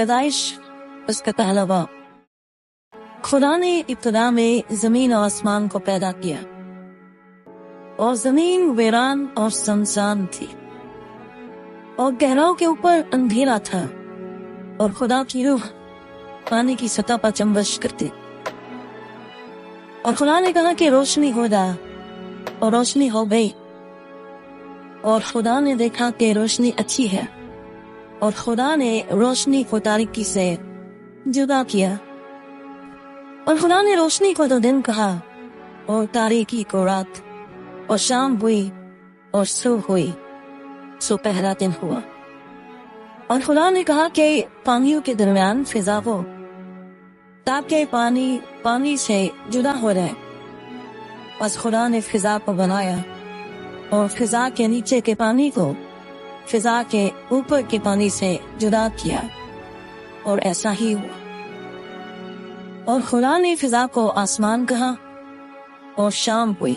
پیدائش اس کا پہلا باب۔ خدا نے ابتدا میں زمین اور آسمان کو پیدا کیا، اور زمین ویران اور سنسان تھی، اور گہراؤں کے اوپر اندھیرا تھا، اور خدا کی روح پانی کی سطح پر چنبش کرتی۔ اور خدا نے کہا کہ روشنی ہو جائے، اور روشنی ہو گئی۔ اور خدا نے دیکھا کہ روشنی اچھی ہے، اور خدا نے روشنی کو تاریکی سے جدا کیا۔ اور خدا نے روشنی کو تو دن کہا، اور تاریکی کو رات، اور شام ہوئی اور صبح ہوئی، سو پہلا دن ہوا۔ اور خدا نے کہا کہ پانیوں کے درمیان فضا ہو، تاکہ پانی سے جدا ہو جائے۔ بس خدا نے فضا کو بنایا، اور فضا کے نیچے کے پانی کو فضا کے اوپر کے پانی سے جدا کیا، اور ایسا ہی ہوا۔ اور خدا نے فضا کو آسمان کہا، اور شام ہوئی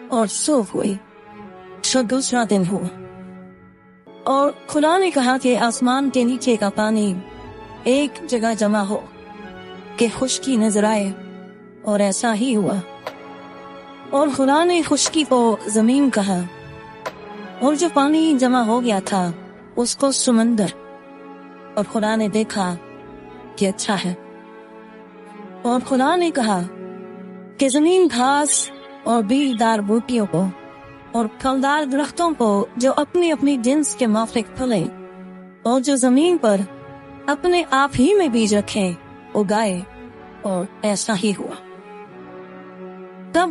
اور صبح ہوئی، سو دوسرا دن ہوا۔ اور خدا نے کہا کہ آسمان کے نیچے کا پانی ایک جگہ جمع ہو کہ خشکی نظر آئے، اور ایسا ہی ہوا۔ اور خدا نے خشکی کو زمین کہا، اور جو پانی جمع ہو گیا تھا اس کو سمندر۔ اور خدا نے دیکھا کہ اچھا ہے۔ اور خدا نے کہا کہ زمین گھاس اور بیج دار بوٹیوں کو اور پھلدار درختوں کو جو اپنی اپنی جنس کے موافق پھلے، اور جو زمین پر اپنے آپ ہی میں بیج رکھے، اگائے، اور ایسا ہی ہوا۔ تب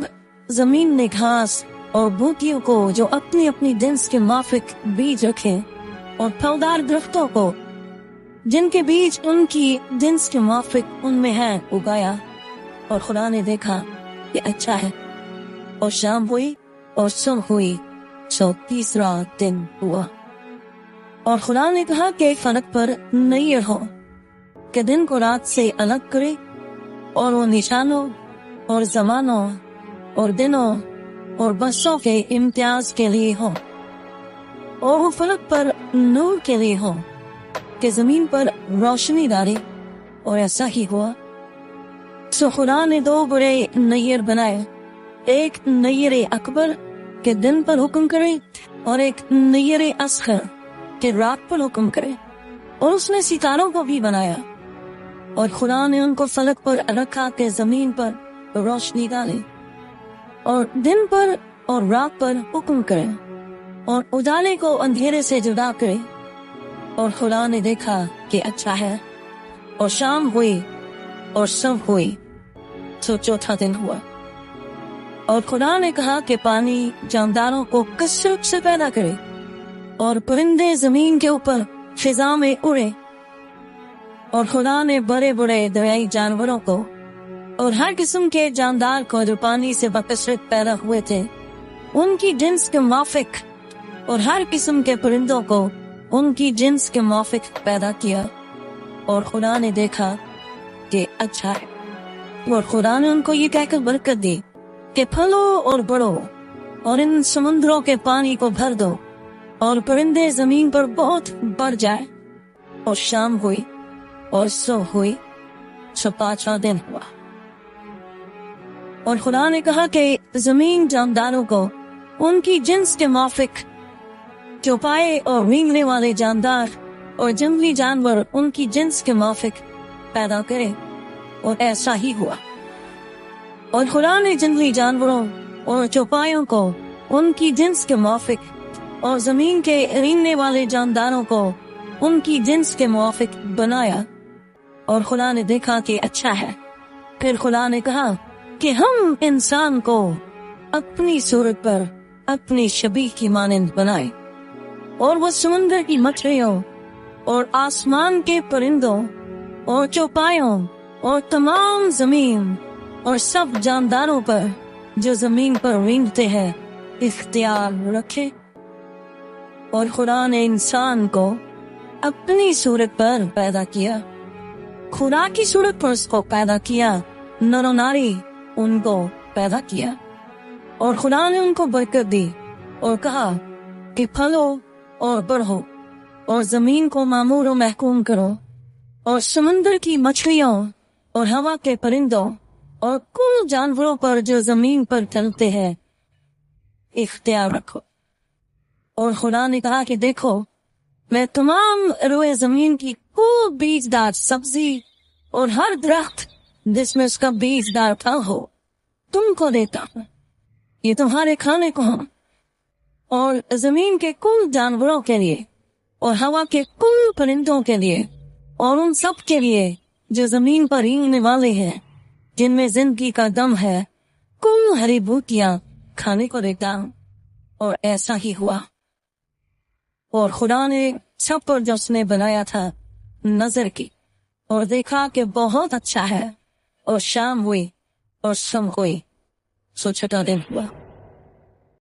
زمین نے گھاس اور بوٹیوں کو جو اپنی اپنی جنس کے موافق بیج رکھے، اور پھلدار درختوں کو جن کے بیج ان کی جنس کے موافق ان میں ہے، اگایا۔ اور خدا نے دیکھا کہ اچھا ہے۔ اور شام ہوئی اور صبح ہوئی، سو تیسرا دن ہوا۔ اور خدا نے کہا کہ فلک پر نیر ہو کہ دن کو رات سے الگ کرے، اور وہ نشانوں اور زمانوں اور دنوں اور برسوں کے امتیاز کے لیے ہو، اور وہ فلک پر نور کے لیے ہو کہ زمین پر روشنی ڈالے، اور ایسا ہی ہوا۔ سو خدا نے دو بڑے نیر بنائے، ایک نیر اکبر کہ دن پر حکم کرے، اور ایک نیر اصغر کہ رات پر حکم کرے۔ اور اس نے ستاروں کو بھی بنایا، اور خدا نے ان کو فلک پر رکھا کہ زمین پر روشنی ڈالے، اور دن پر اور رات پر حکم کرے، اور اجالے کو اندھیرے سے جدا کرے۔ اور خدا نے دیکھا کہ اچھا ہے۔ اور شام ہوئی اور صبح ہوئی، سو چوتھا دن ہوا۔ اور خدا نے کہا کہ پانی جانداروں کو کثرت سے پیدا کرے، اور پرندے زمین کے اوپر فضا میں اڑے۔ اور خدا نے بڑے بڑے دریائی جانوروں کو اور ہر قسم کے جاندار کو جو پانی سے بکثرت پیدا ہوئے تھے ان کی جنس کے موافق، اور ہر قسم کے پرندوں کو ان کی جنس کے موافق پیدا کیا۔ اور خدا نے دیکھا کہ اچھا ہے۔ اور خدا نے ان کو یہ کہہ کر برکت دی کہ پھلو اور بڑھو، اور ان سمندروں کے پانی کو بھر دو، اور پرندے زمین پر بہت بڑھ جائے۔ اور شام ہوئی اور صبح ہوئی، سو پانچواں دن ہوا۔ اور خدا نے کہا کہ زمین جانداروں کو ان کی جنس کے موافق، چوپائے اور رینگنے والے جاندار اور جنگلی جانور ان کی جنس کے موافق پیدا کرے، اور ایسا ہی ہوا۔ اور خدا نے جنگلی جانوروں اور چوپایوں کو ان کی جنس کے موافق، اور زمین کے رینگنے والے جانداروں کو ان کی جنس کے موافق بنایا۔ اور خدا نے دیکھا کہ اچھا ہے۔ پھر خدا نے کہا کہ ہم انسان کو اپنی صورت پر اپنی شبیہ کی مانند بنائے، اور وہ سمندر کی مچھلیوں اور آسمان کے پرندوں اور چوپایوں اور تمام زمین اور سب جانداروں پر جو زمین پر رینگتے ہیں اختیار رکھے۔ اور خدا نے انسان کو اپنی صورت پر پیدا کیا، خدا کی صورت پر اس کو پیدا کیا، نر و ناری ان کو پیدا کیا۔ اور خدا نے ان کو برکت دی اور کہا کہ پھلو اور بڑھو، اور زمین کو معمور و محکوم کرو، اور سمندر کی مچھلیوں اور ہوا کے پرندوں اور کل جانوروں پر جو زمین پر چلتے ہیں اختیار رکھو۔ اور خدا نے کہا کہ دیکھو میں تمام روئے زمین کی کل بیج دار سبزی اور ہر درخت جس میں اس کا بیج دار پھل ہو تم کو دیتا ہوں، یہ تمہارے کھانے کو ہوں، اور زمین کے کل جانوروں کے لیے اور ہوا کے کل پرندوں کے لیے اور ان سب کے لیے جو زمین پر رینگنے والے ہیں جن میں زندگی کا دم ہے، کل ہری بوٹیاں کھانے کو دیتا ہوں۔ اور ایسا ہی ہوا۔ اور خدا نے سب پر جو اس نے بنایا تھا نظر کی اور دیکھا کہ بہت اچھا ہے، اور شام ہوئی اور شام ہوئی، سو چھٹا دن ہوا۔